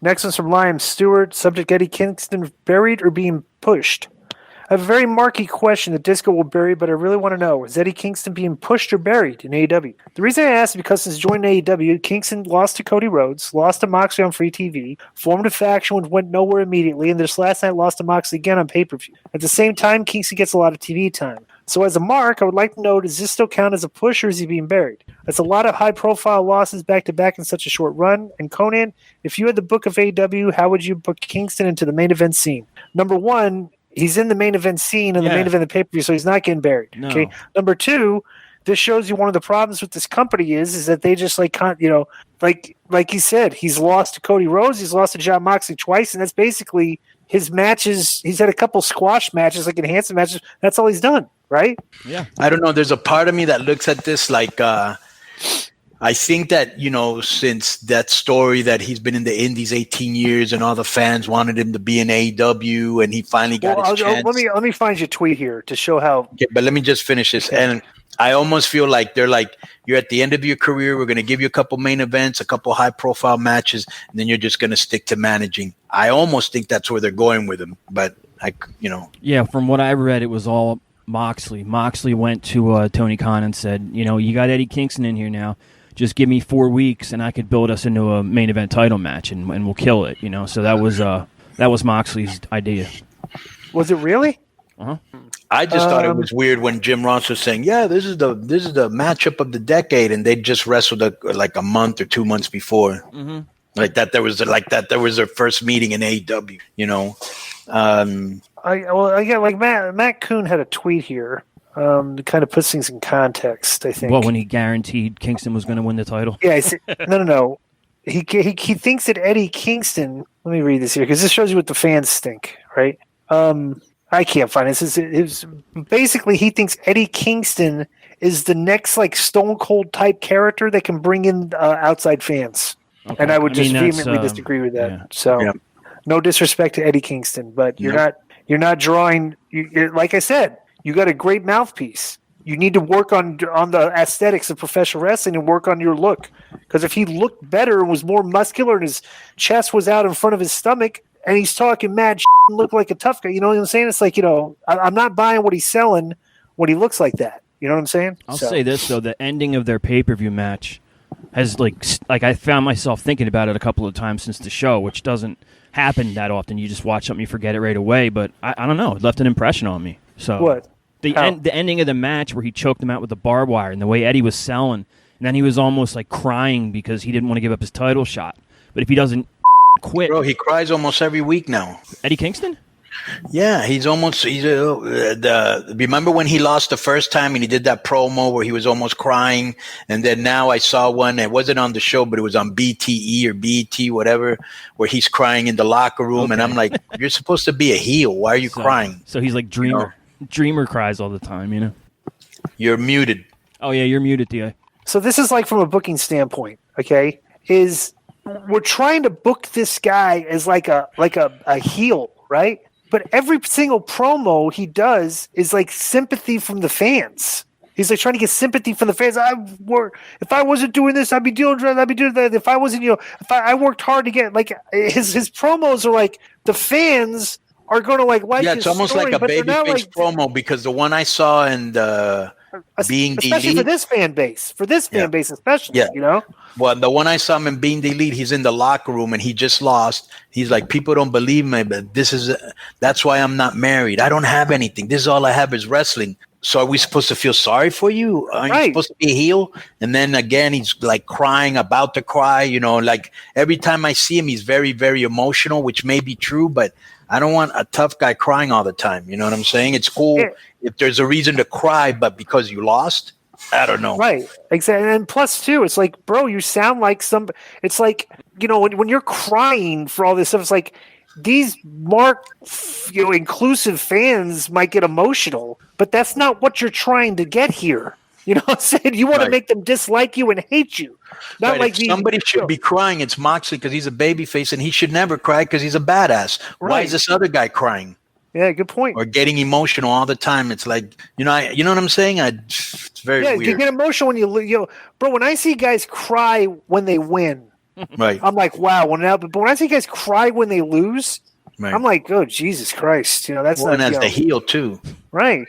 Next one's from Liam Stewart. Subject: Eddie Kingston buried or being pushed? I have a very marquee question that Disco will bury, but I really want to know, is Eddie Kingston being pushed or buried in AEW? The reason I ask is because since joining AEW, Kingston lost to Cody Rhodes, lost to Moxley on free TV, formed a faction which went nowhere immediately, and this last night lost to Moxley again on pay-per-view. At the same time, Kingston gets a lot of TV time. So as a mark, I would like to know, does this still count as a push or is he being buried? That's a lot of high-profile losses back-to-back in such a short run. And Konnan, if you had the book of AEW, how would you book Kingston into the main event scene? Number one, he's in the main event scene and the main event of the pay-per-view, so he's not getting buried. No. Okay. Number two, this shows you one of the problems with this company is that they just like he said, he's lost to Cody Rhodes, he's lost to Jon Moxley twice, and that's basically his matches. He's had a couple squash matches, like enhancement matches. That's all he's done, right? Yeah. I don't know. There's a part of me that looks at this like I think that, since that story that he's been in the Indies 18 years and all the fans wanted him to be in AEW and he finally got his chance. Let me find your tweet here to show how. Okay, but let me just finish this. Okay. And I almost feel like they're like, you're at the end of your career. We're going to give you a couple main events, a couple high profile matches, and then you're just going to stick to managing. I almost think that's where they're going with him. But Yeah, from what I read, it was all Moxley. Moxley went to Tony Khan and said, you got Eddie Kingston in here now. Just give me 4 weeks and I could build us into a main event title match and we'll kill it, So that was Moxley's idea. Was it really? Uh-huh. I just thought it was weird when Jim Ross was saying, "Yeah, this is the matchup of the decade," and they just wrestled like a month or 2 months before, like that. There was their first meeting in AEW. Matt Kuhn had a tweet here. To kind of put things in context, I think. Well, when he guaranteed Kingston was going to win the title? Yeah, I said, no. He thinks that Eddie Kingston. Let me read this here because this shows you what the fans think, right? I can't find it. Basically, he thinks Eddie Kingston is the next like Stone Cold type character that can bring in outside fans, and I would vehemently disagree with that. Yeah. So, no disrespect to Eddie Kingston, but you're not drawing. Like I said. You got a great mouthpiece. You need to work on the aesthetics of professional wrestling and work on your look. Because if he looked better and was more muscular and his chest was out in front of his stomach and he's talking mad shit and look like a tough guy, you know what I'm saying? It's like, I'm not buying what he's selling when he looks like that. You know what I'm saying? I'll say this, though. The ending of their pay-per-view match has, like I found myself thinking about it a couple of times since the show, which doesn't happen that often. You just watch something, you forget it right away. But I don't know. It left an impression on me. So what? The ending of the match where he choked him out with the barbed wire and the way Eddie was selling, and then he was almost like crying because he didn't want to give up his title shot. But if he doesn't quit... Bro, he cries almost every week now. Eddie Kingston? Yeah, remember when he lost the first time and he did that promo where he was almost crying? And then now I saw one, it wasn't on the show, but it was on BTE or BET, whatever, where he's crying in the locker room. Okay. And I'm like, you're supposed to be a heel. Why are you crying? So he's like Dreamer. Dreamer cries all the time, You're muted. Oh, yeah, you're muted, D.I. So this is like from a booking standpoint, okay? We're trying to book this guy as like a heel, right? But every single promo he does is like sympathy from the fans. He's like trying to get sympathy from the fans. If I wasn't doing this, I'd be doing that. If I wasn't, if I worked hard to get like his promos are like the fans are going to like yeah, it's almost story, like a babyface promo because the one I saw in the Being the especially Elite, for this fan base, especially, Well, the one I saw him in Being the Elite, he's in the locker room and he just lost. He's like, people don't believe me, but that's why I'm not married. I don't have anything. This is all I have is wrestling. So are we supposed to feel sorry for you? Are you supposed to be a heel? And then again, he's like crying, about to cry, like every time I see him, he's very, very emotional, which may be true, but I don't want a tough guy crying all the time. You know what I'm saying? It's cool if there's a reason to cry, but because you lost, I don't know. Right. Exactly. And plus, too, it's like, bro, you sound like it's like, when you're crying for all this stuff, it's like these inclusive fans might get emotional, but that's not what you're trying to get here. You know what I'm saying? You want to make them dislike you and hate you. Not like somebody should be crying. It's Moxley because he's a babyface, and he should never cry because he's a badass. Right. Why is this other guy crying? Yeah, good point. Or getting emotional all the time. It's like, you know what I'm saying? It's very weird. You get emotional when bro, when I see guys cry when they win, Right. I'm like, wow. But when I see guys cry when they lose, Right. I'm like, oh Jesus Christ! That's Well, and not as the heel too. right.